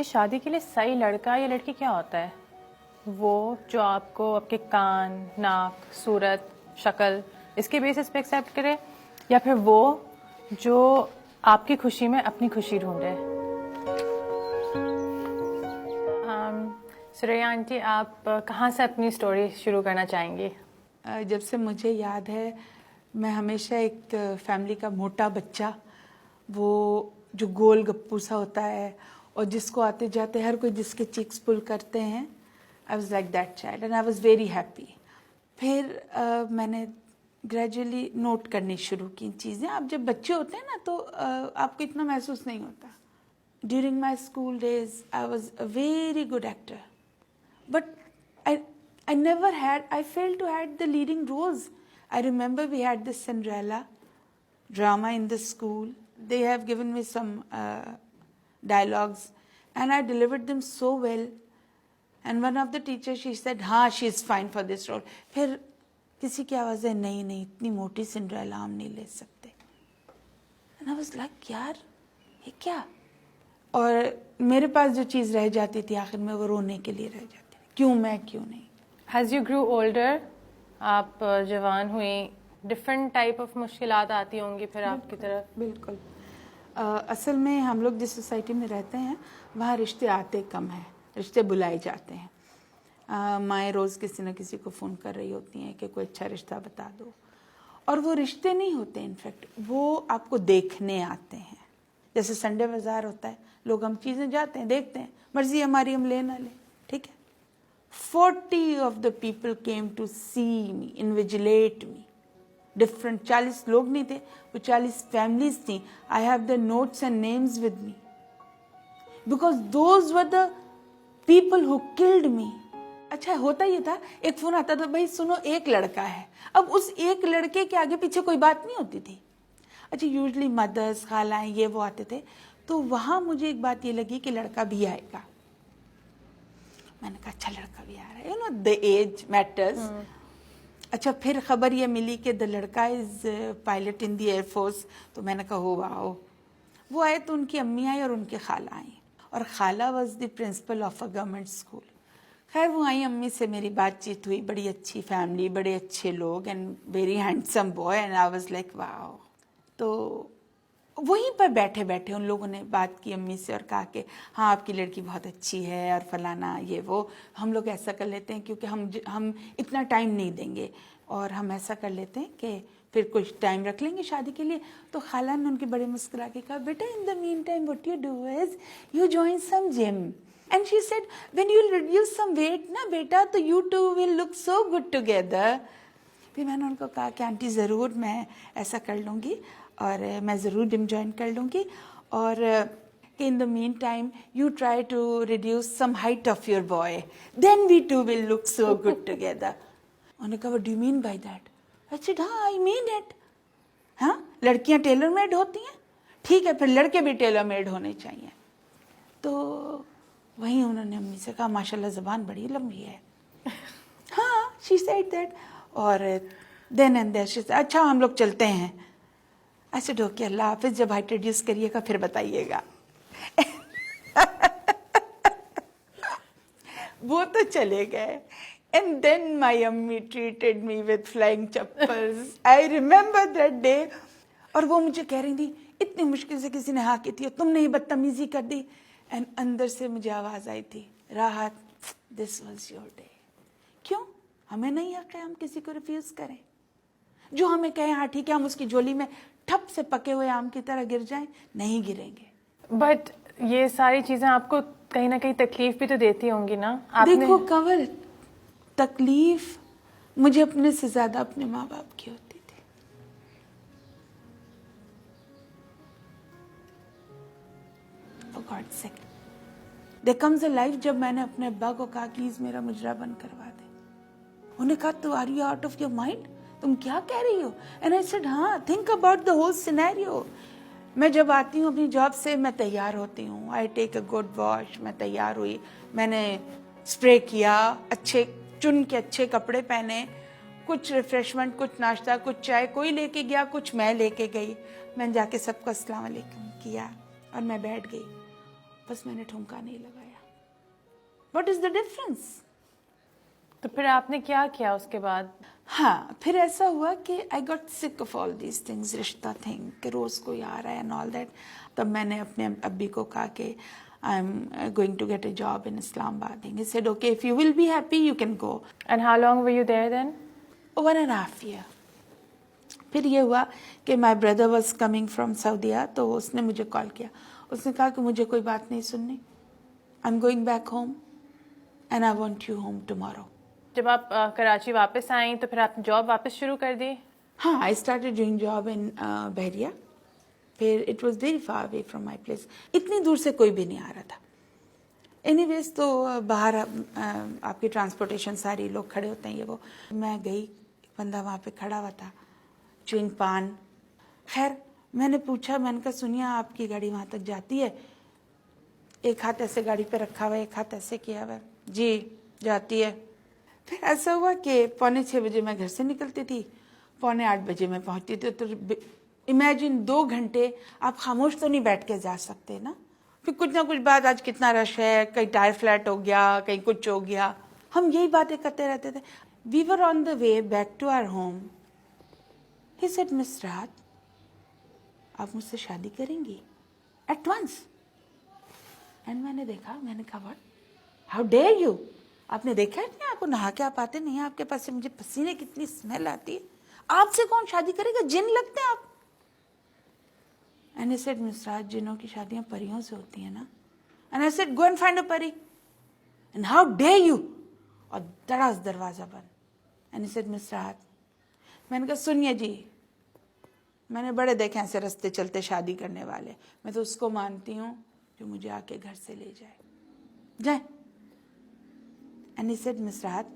یہ شادی کے لیے صحیح لڑکا یا لڑکی کیا ہوتا ہے؟ وہ جو آپ کو آپ کے کان، ناک، صورت، شکل اس کے بیسس پہ ایکسیپٹ کرے، یا پھر وہ جو آپ کی خوشی میں اپنی خوشی ڈھونڈے؟ سریا آنٹی، آپ کہاں سے اپنی سٹوری شروع کرنا چاہیں گی؟ جب سے مجھے یاد ہے میں ہمیشہ ایک فیملی کا موٹا بچہ، وہ جو گول گپو سا ہوتا ہے اور جس کو آتے جاتے ہر کوئی جس کے چیکس پل کرتے ہیں، آئی was like that child and I was very happy. پھر میں نے گریجولی نوٹ کرنی شروع کی چیزیں. آپ جب بچے ہوتے ہیں نا تو آپ کو اتنا محسوس نہیں ہوتا. During my school days I was a very good actor, but I never had, I failed to had the leading roles. I remember we had this Cinderella drama in the school. They have given me some dialogues and I delivered them so well. And one of the teachers, she said, she is fine for this role. پھر کسی کی آواز ہے نہیں اتنی موٹی Cinderella ہم نہیں لے سکتے. And I was like, یار یہ کیا؟ اور میرے پاس جو چیز رہ جاتی تھی آخر میں وہ رونے کے لیے رہ جاتی تھی, کیوں میں کیوں نہیں. ایز یو گرو اولڈر, آپ جوان ہوئی, ڈفرینٹ ٹائپ آف مشکلات آتی ہوں گی پھر آپ کی طرف؟ بالکل. اصل میں ہم لوگ جس سوسائٹی میں رہتے ہیں وہاں رشتے آتے کم ہیں, رشتے بلائے جاتے ہیں. مائیں روز کسی نہ کسی کو فون کر رہی ہوتی ہیں کہ کوئی اچھا رشتہ بتا دو, اور وہ رشتے نہیں ہوتے, انفیکٹ وہ آپ کو دیکھنے آتے ہیں. جیسے سنڈے بازار ہوتا ہے, لوگ ہم چیزیں جاتے ہیں دیکھتے ہیں, مرضی ہماری ہم لے نہ لیں, ٹھیک ہے. 40 of the people came to see me, invigilate me. Different 40 لوگ نہیں تھے, وہ 40 families تھیں. I have the notes and names with me. Because those were the people who killed me. اچھا ہوتا یہ تھا, ایک فون آتا تھا, بھائی سنو ایک لڑکا ہے. اب اس ایک لڑکے کے آگے پیچھے کوئی بات نہیں ہوتی تھی. اچھا یوزلی مدرس, خالائیں, یہ وہ آتے تھے. تو وہاں مجھے ایک بات یہ لگی کہ لڑکا بھی آئے گا. میں نے کہا اچھا لڑکا بھی آ رہا ہے, you know the age matters. اچھا پھر خبر یہ ملی کہ the لڑکا از پائلٹ ان دی ایئر فورس. تو میں نے کہا ہو واو. وہ آئے تو ان کی امی آئی اور ان کے خالہ آئیں, اور خالہ was the principle of a government school. خیر وہ آئی, امی سے میری بات چیت ہوئی, بڑی اچھی فیملی, بڑے اچھے لوگ, and very handsome boy, and I was like wow. تو وہیں پر بیٹھے بیٹھے ان لوگوں نے بات کی امی سے اور کہا کہ ہاں آپ کی لڑکی بہت اچھی ہے اور فلانا یہ وہ, ہم لوگ ایسا کر لیتے ہیں کیونکہ ہم اتنا ٹائم نہیں دیں گے, اور ہم ایسا کر لیتے ہیں کہ پھر کچھ ٹائم رکھ لیں گے شادی کے لیے. تو خالہ نے ان کی بڑے مسکرا کے کہا بیٹا in the meantime what you do is you join some gym. And she said when you reduce some weight نا بیٹا تو you two will look so good together. پھر میں نے ان کو کہا کہ آنٹی ضرور میں ایسا کر لوں گی, اور میں ضرور جم جوائن کر لوں گی, اور in the meantime you try to reduce some height of your boy, then we two will look so good together. انہوں نے کہا what do you mean by that? I said I mean it. ہاں لڑکیاں tailor made ہوتی ہیں, ٹھیک ہے پھر لڑکے بھی ٹیلر میڈ ہونے چاہیے. تو وہیں انہوں نے امی سے کہا ماشاءاللہ زبان بڑی لمبی ہے. ہاں she said that. اور then and there she said اچھا ہم لوگ چلتے ہیں. I said okay اللہ حافظ, جب ہائٹ ریڈیوس کریے گا پھر بتائیے گا. وہ تو چلے گئے. And then my mummy treated me with flying chappals. I remember that day. اور وہ مجھے کہہ رہی تھی اتنی مشکل سے کسی نے ہاں کی تھی, تم نے ہی بدتمیزی کر دی. اینڈ اندر سے مجھے آواز آئی تھی راحت this was your day. کیوں ہمیں نہیں حق ہے ہم کسی کو ریفیوز کریں؟ جو ہمیں کہیں ہاں ٹھیک ہے ہم اس کی جولی میں ٹھپ سے پکے ہوئے آم کی طرح گر جائیں, نہیں گریں گے. بٹ یہ ساری چیزیں آپ کو کہیں نہ کہیں تکلیف بھی تو دیتی ہوں گی نا. دیکھو کنول, تکلیف مجھے اپنے سے زیادہ اپنے ماں باپ کی ہوتی تھی. For God's sake. There comes a life جب میں نے اپنے ابا کو کہا پلیز میرا مجرا بند کروا دے. انہوں نے کہا تو are you out of your mind? تم کیا کہہ رہی ہو؟ And I said ہاں think about the whole scenario. میں جب آتی ہوں اپنی جاب سے میں تیار ہوتی ہوں, I take a good wash, میں تیار ہوئی, میں نے اسپرے کیا, اچھے چن کے اچھے کپڑے پہنے, کچھ ریفریشمنٹ, کچھ ناشتہ, کچھ چائے, کوئی لے کے گیا, کچھ میں لے کے گئی. میں نے جا کے سب کو السلام علیکم کیا اور میں بیٹھ گئی. بس میں نے ٹھمکا نہیں لگایا. What is the difference? تو پھر آپ نے کیا کیا اس کے بعد؟ ہاں پھر ایسا ہوا کہ آئی گاٹ سک آف آل دیز تھنگز، رشتہ تھنگ کہ روز کوئی آ رہا ہے اینڈ آل دیٹ. تب میں نے اپنے ابی کو کہا کہ I am going to get a job in Islamabad. He said okay if you will be happy you can go. And how long were you there then? 1.5 year. پھر یہ ہوا کہ my brother was coming from سعودیہ، تو اس نے مجھے کال کیا. اس نے کہا کہ مجھے کوئی بات نہیں سننی، آئی am going back home and I want you home tomorrow. جب آپ کراچی واپس آئیں تو پھر آپ نے جاب واپس شروع کر دی؟ ہاں I started doing job in بحریہ. پھر it was very far away from my place, اتنی دور سے کوئی بھی نہیں آ رہا تھا. اینی ویز تو باہر آپ کی ٹرانسپورٹیشن ساری لوگ کھڑے ہوتے ہیں یہ وہ. میں گئی، بندہ وہاں پہ کھڑا ہوا تھا، چوئنگ پان. خیر میں نے پوچھا، میں نے کہا سنیے آپ کی گاڑی وہاں تک جاتی ہے؟ ایک ہاتھ ایسے گاڑی پہ رکھا ہوا ہے، ایک ہاتھ ایسے کیا ہوا ہے. جی جاتی ہے. پھر ایسا ہوا کہ 6:45 بجے میں گھر سے نکلتی تھی، 7:45 بجے میں پہنچتی تھی. تو امیجن 2 گھنٹے آپ خاموش تو نہیں بیٹھ کے جا سکتے نا. پھر کچھ نہ کچھ بات، آج کتنا رش ہے، کہیں ٹائر فلیٹ ہو گیا، کہیں کچھ ہو گیا، ہم یہی باتیں کرتے رہتے تھے. We were on the way back to our home. He said miss رات آپ مجھ سے شادی کریں گی ایٹ ونس؟ اینڈ میں نے دیکھا، میں نے کہا واٹ، ہاؤ ڈیئر یو. آپ نے دیکھا ہے نہیں، آپ کو نہا کے آپ آتے نہیں ہیں، آپ کے پاس سے مجھے پسینے کتنی اسمیل آتی ہے، آپ سے کون شادی کرے گا، جن لگتے ہیں آپ. اینڈ ہی سیڈ مس رات جنوں کی شادیاں پریوں سے ہوتی ہیں نا. And I said go and find a پری اینڈ ہاؤ ڈیئر یو. اور دراز دروازہ بند. اینڈ ہی سیڈ مس رات. میں نے کہا سنیے جی، میں نے بڑے دیکھے ایسے رستے چلتے شادی کرنے والے، میں تو اس کو مانتی ہوں جو مجھے آ کے گھر سے لے جائے. جائیں. اینڈ ہی سیڈ مس رات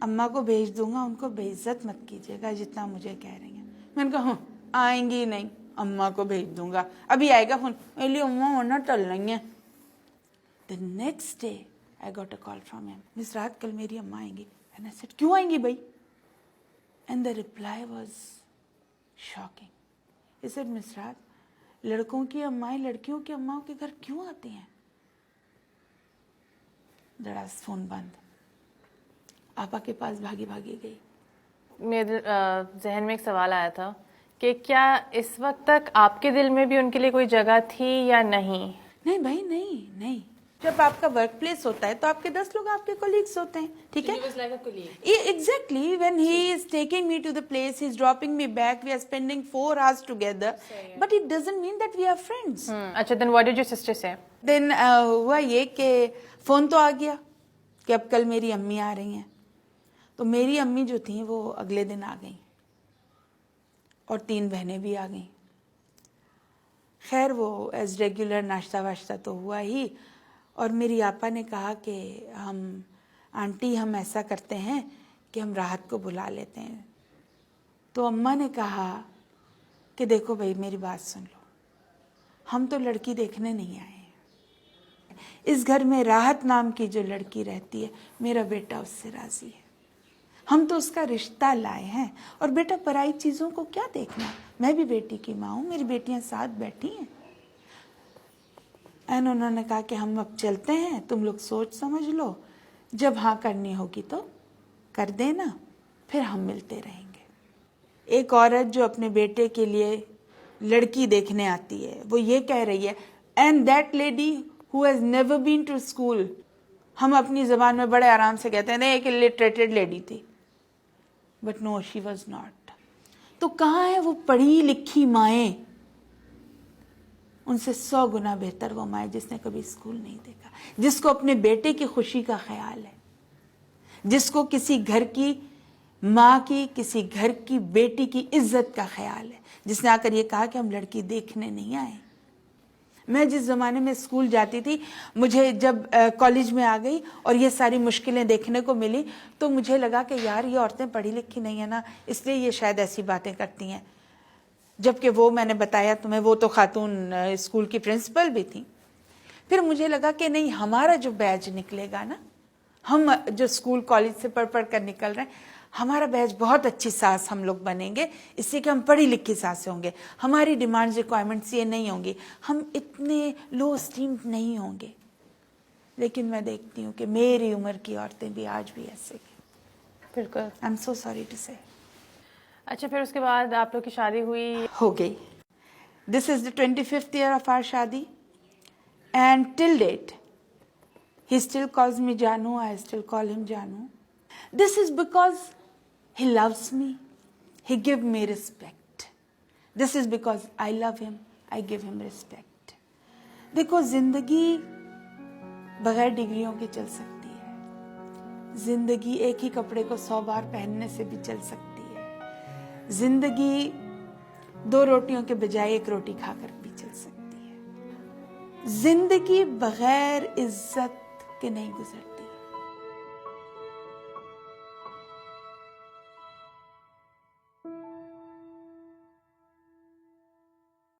اماں کو بھیج دوں گا، ان کو بے عزت مت کیجیے گا جتنا مجھے کہہ رہی ہیں. میں نے کہا ہاں آئیں گی نہیں، اماں کو بھیج دوں گا، ابھی آئے گا فون، میرے لیے اماں ورنہ ٹل رہی ہیں. The next day I got a call from him. مس رات کل میری اماں آئیں گی. And I said کیوں آئیں گی بھائی؟ And the reply was shocking. He said مس رات لڑکوں کی امائیں لڑکیوں کی اماؤں کے گھر کیوں آتی ہیں؟ دراز فون بند. آپا کے پاس بھاگی بھاگی گئی. میرے ذہن میں ایک سوال آیا تھا کہ کیا اس وقت تک آپ کے دل میں بھی ان کے لیے کوئی جگہ تھی یا نہیں؟ نہیں بھائی نہیں نہیں. جب آپ کا ورک پلیس ہوتا ہے تو آپ کے 10 لوگ آپ کے کولیگس ہوتے ہیں، ٹھیک ہے. Exactly when he is taking me to the place, he is dropping me back, we are spending 4 hours together, but it doesn't mean that we are friends. اچھا then what did your sister say? Then ہوا یہ کہ phone تو آ گیا کہ اب کل میری امی آ رہی ہیں. تو میری امی جو تھیں وہ اگلے دن آ گئیں اور 3 بہنیں بھی آ گئیں. خیر وہ ایز ریگولر ناشتہ واشتہ تو ہوا ہی. اور میری آپا نے کہا کہ آنٹی ہم ایسا کرتے ہیں کہ ہم راحت کو بلا لیتے ہیں. تو اماں نے کہا کہ دیکھو بھائی میری بات سن لو، ہم تو لڑکی دیکھنے نہیں آئے ہیں. اس گھر میں راحت نام کی جو لڑکی رہتی ہے میرا بیٹا اس سے راضی ہے. ہم تو اس کا رشتہ لائے ہیں، اور بیٹا پرائی چیزوں کو کیا دیکھنا. میں بھی بیٹی کی ماں ہوں، میری بیٹیاں ساتھ بیٹھی ہیں. اینڈ انہوں نے کہا کہ ہم اب چلتے ہیں، تم لوگ سوچ سمجھ لو، جب ہاں کرنی ہوگی تو کر دینا، پھر ہم ملتے رہیں گے. ایک عورت جو اپنے بیٹے کے لیے لڑکی دیکھنے آتی ہے وہ یہ کہہ رہی ہے، and that lady who has never been to school. ہم اپنی زبان میں بڑے آرام سے کہتے ہیں نہیں ایک لٹریٹڈ لیڈی تھی، but no she was not. تو کہاں ہے وہ پڑھی لکھی مائیں؟ ان سے 100 گنا بہتر وہ مائیں جس نے کبھی اسکول نہیں دیکھا، جس کو اپنے بیٹے کی خوشی کا خیال ہے، جس کو کسی گھر کی ماں کی، کسی گھر کی بیٹی کی عزت کا خیال ہے، جس نے آ کر یہ کہا کہ ہم لڑکی دیکھنے نہیں آئے. میں جس زمانے میں اسکول جاتی تھی، مجھے جب کالج میں آ گئی اور یہ ساری مشکلیں دیکھنے کو ملی تو مجھے لگا کہ یار یہ عورتیں پڑھی لکھی نہیں ہیں نا، اس لیے یہ شاید ایسی باتیں کرتی ہیں. جبکہ وہ میں نے بتایا تمہیں وہ تو خاتون اسکول کی پرنسپل بھی تھیں. پھر مجھے لگا کہ نہیں ہمارا جو بیچ نکلے گا نا، ہم جو اسکول کالج سے پڑھ کر نکل رہے ہیں، ہمارا بیچ بہت اچھی ساس ہم لوگ بنیں گے، اس سے کہ ہم پڑھی لکھی ساسیں ہوں گے، ہماری ڈیمانڈز ریکوائرمنٹس یہ نہیں ہوں گی، ہم اتنے لو اسٹیمڈ نہیں ہوں گے. لیکن میں دیکھتی ہوں کہ میری عمر کی عورتیں بھی آج بھی ایسے ہیں. بالکل. I am so sorry to say. اچھا پھر اس کے بعد آپ لوگ کی شادی ہوئی؟ ہو گئی. دس از دا 25th year of our شادی. And till date, he still calls me Janu, I still call him Janu. This is because he loves me. He gives me respect. This is because I love him. I give him respect. دیکھو زندگی بغیر ڈگریوں کے چل سکتی ہے. زندگی ایک ہی کپڑے کو 100 بار پہننے سے بھی چل سکتی ہے. زندگی 2 روٹیوں کے بجائے 1 روٹی کھا کر بھی چل سکتی ہے. زندگی بغیر عزت کے نہیں گزرتی.